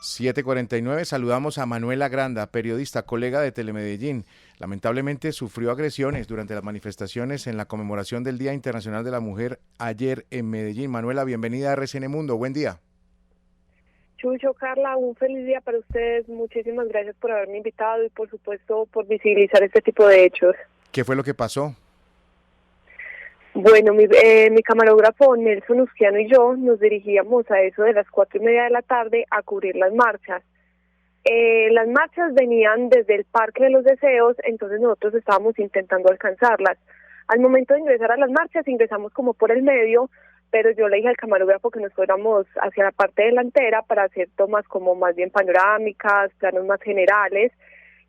7:49, saludamos a Manuela Granda, periodista, colega de Telemedellín. Lamentablemente sufrió agresiones durante las manifestaciones en la conmemoración del Día Internacional de la Mujer ayer en Medellín. Manuela, bienvenida a RCN Mundo, buen día. Chucho, Carla, un feliz día para ustedes. Muchísimas gracias por haberme invitado y por supuesto por visibilizar este tipo de hechos. ¿Qué fue lo que pasó? Bueno, mi camarógrafo Nelson Usquiano y yo nos dirigíamos a eso de las 4:30 de la tarde a cubrir las marchas. Las marchas venían desde el Parque de los Deseos, entonces nosotros estábamos intentando alcanzarlas. Al momento de ingresar a las marchas ingresamos como por el medio, pero yo le dije al camarógrafo que nos fuéramos hacia la parte delantera para hacer tomas como más bien panorámicas, planos más generales,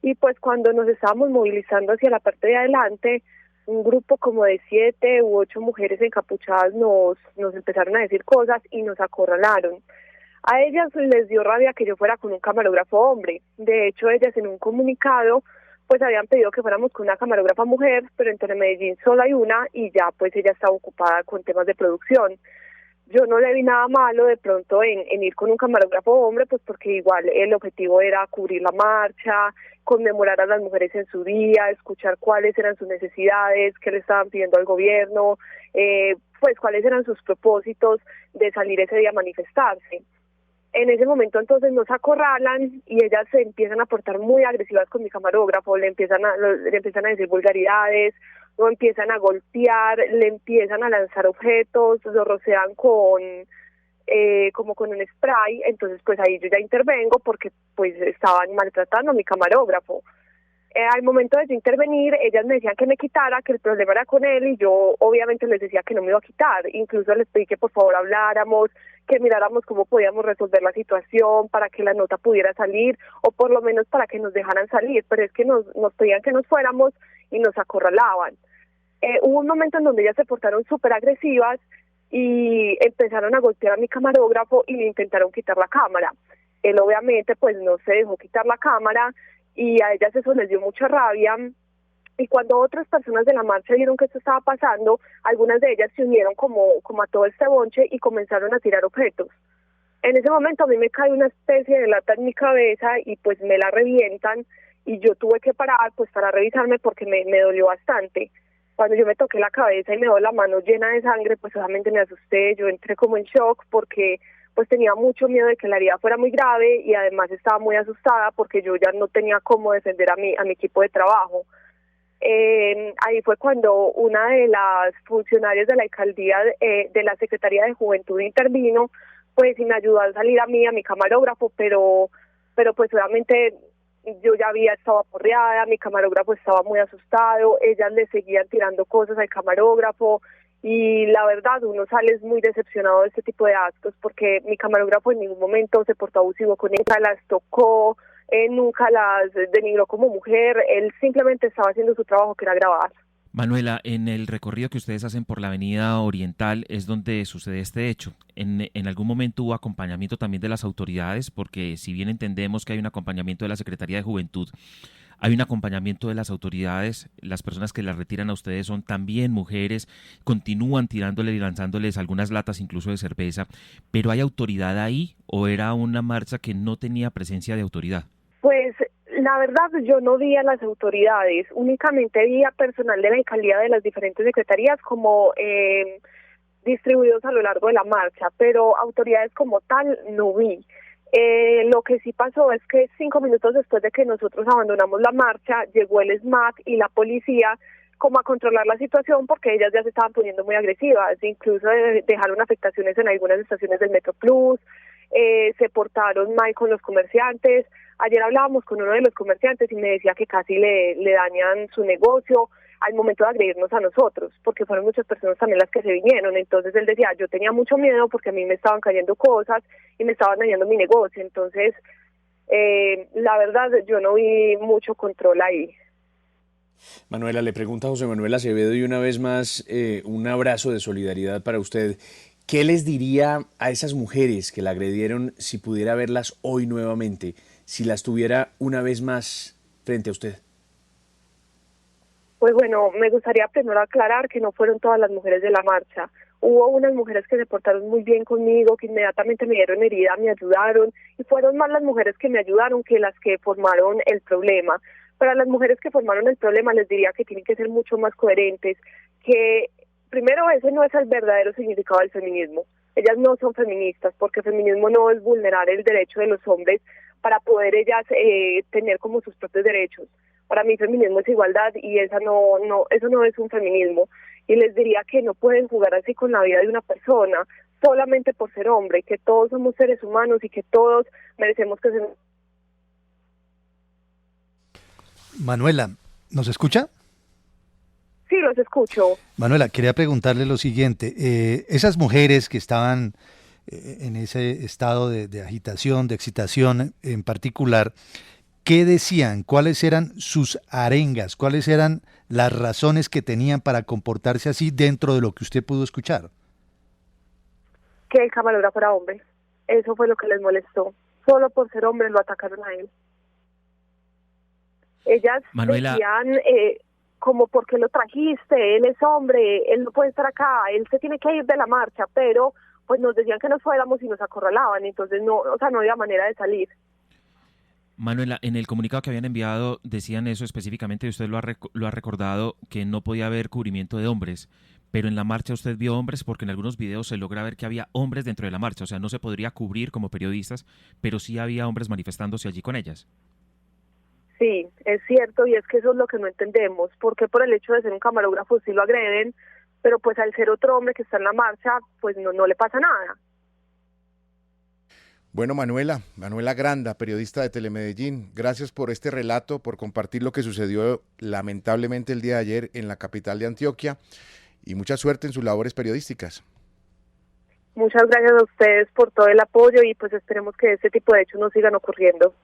y pues cuando nos estábamos movilizando hacia la parte de adelante, un grupo como de 7 u 8 mujeres encapuchadas nos empezaron a decir cosas y nos acorralaron. A ellas les dio rabia que yo fuera con un camarógrafo hombre. De hecho, ellas en un comunicado pues habían pedido que fuéramos con una camarógrafa mujer, pero en Telemedellín solo hay una y ya pues ella estaba ocupada con temas de producción. Yo no le vi nada malo de pronto en ir con un camarógrafo hombre, pues porque igual el objetivo era cubrir la marcha, conmemorar a las mujeres en su día, escuchar cuáles eran sus necesidades, qué le estaban pidiendo al gobierno, pues cuáles eran sus propósitos de salir ese día a manifestarse. En ese momento entonces nos acorralan y ellas se empiezan a portar muy agresivas con mi camarógrafo, le empiezan a decir vulgaridades, lo empiezan a golpear, le empiezan a lanzar objetos, lo rocean como con un spray. Entonces pues ahí yo ya intervengo porque pues estaban maltratando a mi camarógrafo. Al momento de yo intervenir, ellas me decían que me quitara, que el problema era con él, y yo obviamente les decía que no me iba a quitar. Incluso les pedí que por favor habláramos, que miráramos cómo podíamos resolver la situación para que la nota pudiera salir, o por lo menos para que nos dejaran salir, pero es que nos pedían que nos fuéramos y nos acorralaban. Hubo un momento en donde ellas se portaron súper agresivas y empezaron a golpear a mi camarógrafo y le intentaron quitar la cámara. Él obviamente pues no se dejó quitar la cámara, y a ellas eso les dio mucha rabia, y cuando otras personas de la marcha vieron que esto estaba pasando, algunas de ellas se unieron como a todo este bonche y comenzaron a tirar objetos. En ese momento a mí me cae una especie de lata en mi cabeza y pues me la revientan, y yo tuve que parar pues para revisarme porque me dolió bastante. Cuando yo me toqué la cabeza y me dio la mano llena de sangre, pues obviamente me asusté, yo entré como en shock porque pues tenía mucho miedo de que la herida fuera muy grave, y además estaba muy asustada porque yo ya no tenía cómo defender a mi equipo de trabajo. Ahí fue cuando una de las funcionarias de la alcaldía, de la Secretaría de Juventud, intervino pues y me ayudó a salir a mí, a mi camarógrafo, pero pues obviamente yo ya había estado aporreada, mi camarógrafo estaba muy asustado, ellas le seguían tirando cosas al camarógrafo. Y la verdad, uno sale muy decepcionado de este tipo de actos porque mi camarógrafo en ningún momento se portó abusivo con ella, las tocó, nunca las denigró como mujer, él simplemente estaba haciendo su trabajo, que era grabar. Manuela, en el recorrido que ustedes hacen por la Avenida Oriental es donde sucede este hecho. ¿En algún momento hubo acompañamiento también de las autoridades? Porque si bien entendemos que hay un acompañamiento de la Secretaría de Juventud, hay un acompañamiento de las autoridades, las personas que las retiran a ustedes son también mujeres, continúan tirándoles y lanzándoles algunas latas incluso de cerveza, pero ¿hay autoridad ahí o era una marcha que no tenía presencia de autoridad? Pues la verdad yo no vi a las autoridades, únicamente vi a personal de la alcaldía de las diferentes secretarías como distribuidos a lo largo de la marcha, pero autoridades como tal no vi. Lo que sí pasó es que 5 minutos después de que nosotros abandonamos la marcha, llegó el SMAT y la policía como a controlar la situación porque ellas ya se estaban poniendo muy agresivas, incluso dejaron afectaciones en algunas estaciones del Metro Plus, se portaron mal con los comerciantes. Ayer hablábamos con uno de los comerciantes y me decía que casi le dañan su negocio al momento de agredirnos a nosotros, porque fueron muchas personas también las que se vinieron. Entonces él decía, yo tenía mucho miedo porque a mí me estaban cayendo cosas y me estaban dañando mi negocio. Entonces, la verdad, yo no vi mucho control ahí. Manuela, le pregunta a José Manuel Acevedo y una vez más un abrazo de solidaridad para usted. ¿Qué les diría a esas mujeres que la agredieron si pudiera verlas hoy nuevamente, si las tuviera una vez más frente a usted? Pues bueno, me gustaría primero aclarar que no fueron todas las mujeres de la marcha. Hubo unas mujeres que se portaron muy bien conmigo, que inmediatamente me dieron herida, me ayudaron, y fueron más las mujeres que me ayudaron que las que formaron el problema. Para las mujeres que formaron el problema les diría que tienen que ser mucho más coherentes, que primero ese no es el verdadero significado del feminismo. Ellas no son feministas, porque feminismo no es vulnerar el derecho de los hombres para poder ellas tener como sus propios derechos. Para mí feminismo es igualdad y eso no es un feminismo. Y les diría que no pueden jugar así con la vida de una persona solamente por ser hombre, que todos somos seres humanos y que todos merecemos que se... Manuela, ¿nos escucha? Sí, los escucho. Manuela, quería preguntarle lo siguiente. Esas mujeres que estaban en ese estado de agitación, de excitación en particular, ¿qué decían? ¿Cuáles eran sus arengas? ¿Cuáles eran las razones que tenían para comportarse así dentro de lo que usted pudo escuchar? Que el camarógrafo era hombre. Eso fue lo que les molestó. Solo por ser hombre lo atacaron a él. Ellas Manuela, decían, como, ¿por qué lo trajiste? Él es hombre, él no puede estar acá, él se tiene que ir de la marcha, pero pues nos decían que nos fuéramos y nos acorralaban, entonces no había manera de salir. Manuela, en el comunicado que habían enviado decían eso específicamente, y usted lo ha recordado, que no podía haber cubrimiento de hombres, pero en la marcha usted vio hombres, porque en algunos videos se logra ver que había hombres dentro de la marcha, o sea, no se podría cubrir como periodistas, pero sí había hombres manifestándose allí con ellas. Sí, es cierto, y es que eso es lo que no entendemos, porque por el hecho de ser un camarógrafo sí lo agreden, pero pues al ser otro hombre que está en la marcha, pues no le pasa nada. Bueno, Manuela Granda, periodista de Telemedellín, gracias por este relato, por compartir lo que sucedió lamentablemente el día de ayer en la capital de Antioquia, y mucha suerte en sus labores periodísticas. Muchas gracias a ustedes por todo el apoyo y pues esperemos que este tipo de hechos no sigan ocurriendo.